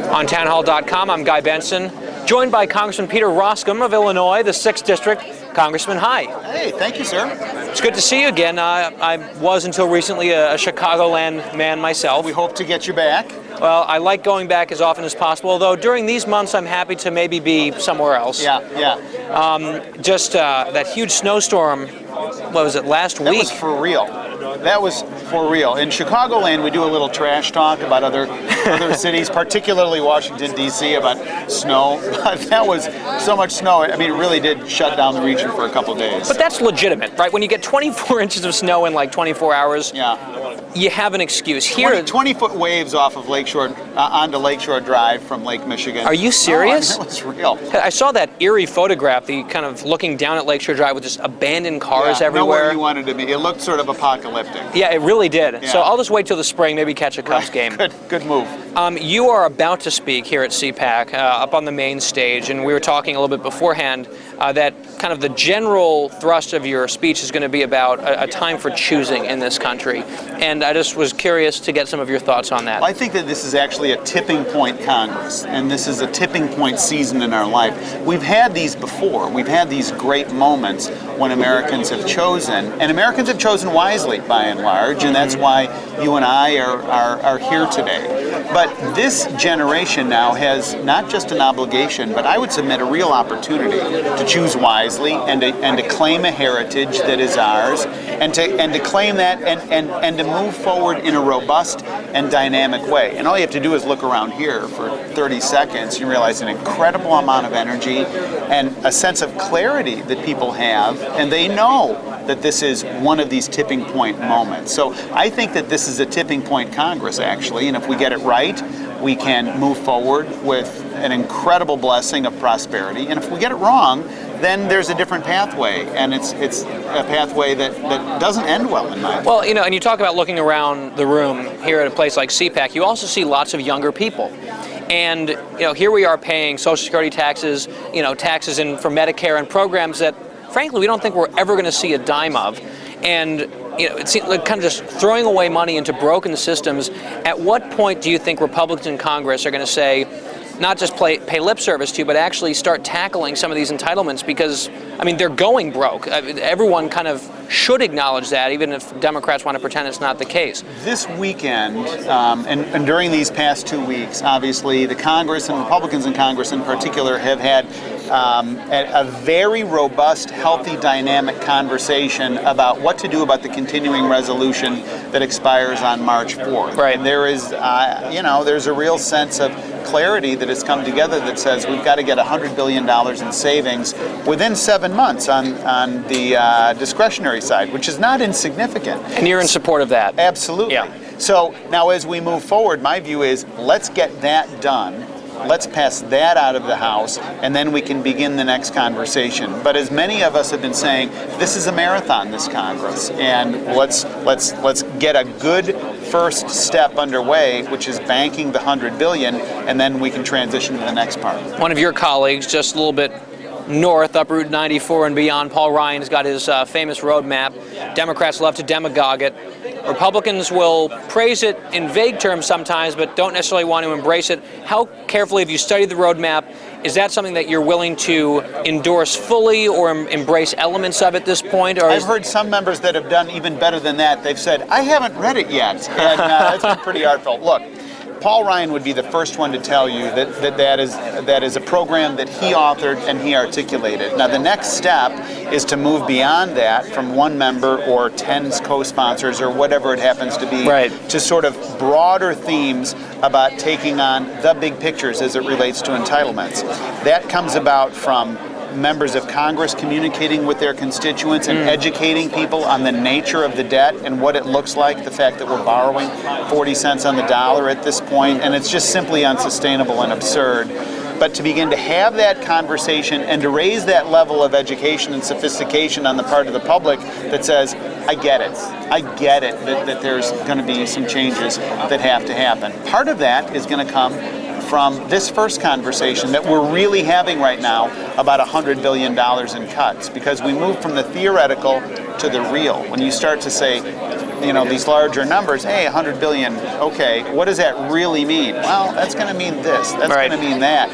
On townhall.com, I'm Guy Benson, joined by Congressman Peter Roskam of Illinois, the 6th District. Congressman, hi. Hey, thank you, sir. It's good to see you again. I was until recently a Chicagoland man myself. We hope to get you back. Well, I like going back as often as possible, although during these months I'm happy to maybe be somewhere else. Yeah. Just that huge snowstorm, what was it, last week? That was for real. That was for real. In Chicagoland, we do a little trash talk about other cities, particularly Washington, D.C., about snow. But that was so much snow. I mean, it really did shut down the region for a couple of days. But that's legitimate, right? When you get 24 inches of snow in like 24 hours, you have an excuse. Here, 20-foot waves off of Lakeshore, onto Lakeshore Drive from Lake Michigan. Are you serious? Oh, that was real. I saw that eerie photograph, the kind of looking down at Lakeshore Drive with just abandoned cars everywhere. Nowhere you wanted to be. It looked sort of apocalyptic. Yeah, it really did. Yeah. So I'll just wait till the spring, maybe catch a Cubs game. Good move. You are about to speak here at CPAC, up on the main stage, and we were talking a little bit beforehand that kind of the general thrust of your speech is going to be about a time for choosing in this country. And I just was curious to get some of your thoughts on that. I think that this is actually a tipping point Congress, and this is a tipping point season in our life. We've had these before. We've had these great moments when Americans have chosen, and Americans have chosen wisely by and large, and that's why you and I are here today. But this generation now has not just an obligation, but I would submit a real opportunity to choose wisely and to claim a heritage that is ours, and to claim that and to move forward in a robust and dynamic way. And all you have to do is look around here for 30 seconds. You realize an incredible amount of energy and a sense of clarity that people have, and they know that this is one of these tipping point moments. So I think that this is a tipping point Congress, actually, and if we get it right, we can move forward with an incredible blessing of prosperity. And if we get it wrong, then there's a different pathway, and it's a pathway that doesn't end well in my opinion. Well, and you talk about looking around the room here at a place like CPAC, you also see lots of younger people. And here we are paying Social Security taxes, taxes for Medicare and programs that, frankly, we don't think we're ever going to see a dime of. And it seems like kind of just throwing away money into broken systems. At what point do you think Republicans in Congress are going to say, not just pay lip service to, but actually start tackling some of these entitlements? Because, I mean, they're going broke. Everyone kind of should acknowledge that, even if Democrats want to pretend it's not the case. This weekend, and during these past 2 weeks, obviously, the Congress and Republicans in Congress in particular have had a very robust, healthy, dynamic conversation about what to do about the continuing resolution that expires on March 4th. Right. And there is, there's a real sense of clarity that has come together that says we've got to get $100 billion in savings within 7 months on the discretionary side, which is not insignificant. And you're in support of that? Absolutely. Yeah. So now as we move forward, my view is let's get that done. Let's pass that out of the House, and then we can begin the next conversation. But as many of us have been saying, this is a marathon, this Congress, and let's get a good first step underway, which is banking the $100 billion, and then we can transition to the next part. One of your colleagues, just a little bit north, up Route 94 and beyond, Paul Ryan, has got his famous roadmap. Democrats love to demagogue it. Republicans will praise it in vague terms sometimes, but don't necessarily want to embrace it. How carefully have you studied the roadmap? Is that something that you're willing to endorse fully or embrace elements of at this point? Or I've heard some members that have done even better than that. They've said, I haven't read it yet. And that's been pretty artful. Look, Paul Ryan would be the first one to tell you that is a program that he authored and he articulated. Now the next step is to move beyond that from one member or 10 co-sponsors or whatever it happens to be, to sort of broader themes about taking on the big pictures as it relates to entitlements. That comes about from members of Congress communicating with their constituents and educating people on the nature of the debt and what it looks like, the fact that we're borrowing 40 cents on the dollar at this point, and it's just simply unsustainable and absurd. But to begin to have that conversation and to raise that level of education and sophistication on the part of the public that says, I get it that there's going to be some changes that have to happen. Part of that is going to come from this first conversation that we're really having right now about $100 billion in cuts, because we move from the theoretical to the real. When you start to say, these larger numbers. Hey, 100 billion. Okay, what does that really mean? Well, that's going to mean this. That's Right. going to mean that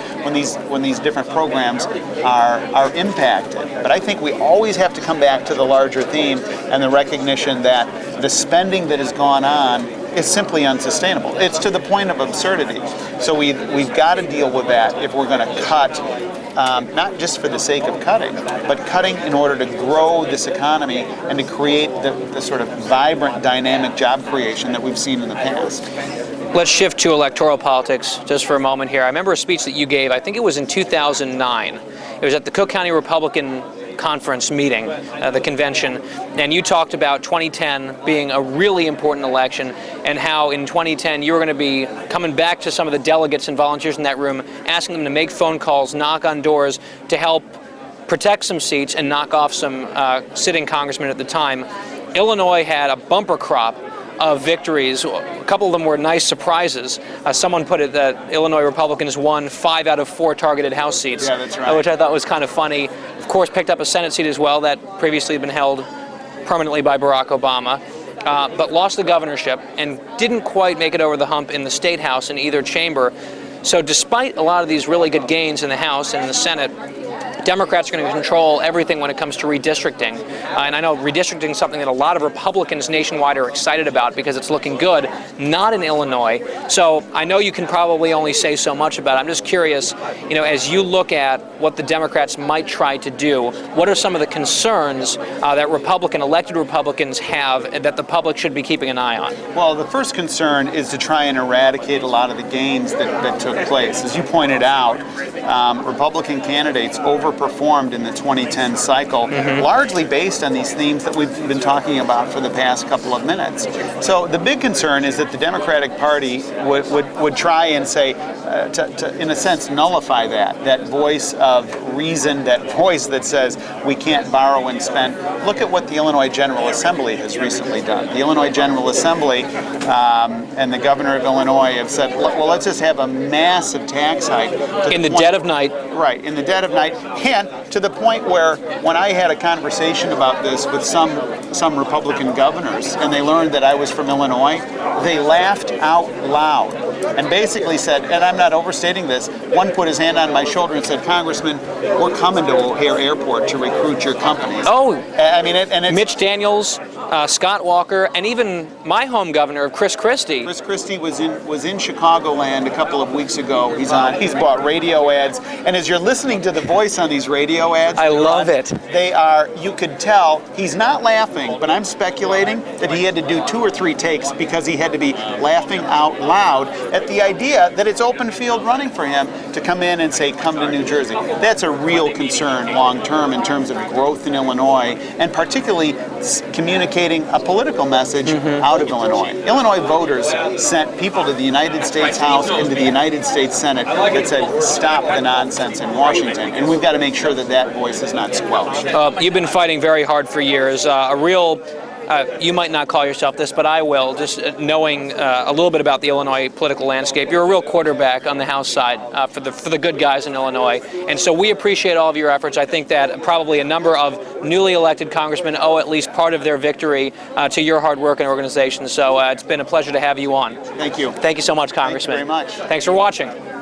when these different programs are impacted. But I think we always have to come back to the larger theme and the recognition that the spending that has gone on is simply unsustainable. It's to the point of absurdity. So we've got to deal with that if we're going to cut, not just for the sake of cutting, but cutting in order to grow this economy and to create the sort of vibrant, dynamic job creation that we've seen in the past. Let's shift to electoral politics just for a moment here. I remember a speech that you gave, I think it was in 2009. It was at the Cook County Republican Conference meeting, the convention, and you talked about 2010 being a really important election and how in 2010 you were going to be coming back to some of the delegates and volunteers in that room, asking them to make phone calls, knock on doors to help protect some seats and knock off some sitting congressmen at the time. Illinois had a bumper crop of victories. A couple of them were nice surprises. Someone put it that Illinois Republicans won 5 out of 4 targeted House seats, yeah, that's right. Which I thought was kind of funny. Of course, picked up a Senate seat as well that previously had been held permanently by Barack Obama, but lost the governorship and didn't quite make it over the hump in the State House in either chamber. So despite a lot of these really good gains in the House and in the Senate, Democrats are going to control everything when it comes to redistricting. And I know redistricting is something that a lot of Republicans nationwide are excited about because it's looking good, not in Illinois. So I know you can probably only say so much about it. I'm just curious, as you look at what the Democrats might try to do, what are some of the concerns that elected Republicans have that the public should be keeping an eye on? Well, the first concern is to try and eradicate a lot of the gains that took place. As you pointed out, Republican candidates overperformed in the 2010 cycle, largely based on these themes that we've been talking about for the past couple of minutes. So the big concern is that the Democratic Party would try and say, to in a sense, nullify that voice of reason, that voice that says we can't borrow and spend. Look at what the Illinois General Assembly has recently done. The Illinois General Assembly and the governor of Illinois have said, well, let's just have a massive tax hike. In the dead of night. Right, in the dead of night. And to the point where when I had a conversation about this with some Republican governors and they learned that I was from Illinois, they laughed out loud and basically said, and I'm not overstating this, one put his hand on my shoulder and said, Congressman, we're coming to O'Hare Airport to recruit your companies. Oh, I mean, it's Mitch Daniels, Scott Walker, and even my home governor, Chris Christie. Chris Christie was in Chicagoland a couple of weeks ago. He's bought radio ads, and as you're listening to the voice on these radio ads, I love it. They are, you could tell, he's not laughing, but I'm speculating that he had to do 2 or 3 takes because he had to be laughing out loud at the idea that it's open field running for him to come in and say, come to New Jersey. That's a real concern long term in terms of growth in Illinois, and particularly communicating a political message out of Illinois. Illinois voters sent people to the United States House and to the United States Senate that said, stop the nonsense in Washington. And we've got to make sure that that voice is not squelched. You've been fighting very hard for years. A real, you might not call yourself this, but I will, just knowing a little bit about the Illinois political landscape. You're a real quarterback on the House side for the good guys in Illinois. And so we appreciate all of your efforts. I think that probably a number of newly elected congressmen owe at least part of their victory to your hard work and organization. So it's been a pleasure to have you on. Thank you. Thank you so much, Congressman. Thank you very much. Thanks for watching.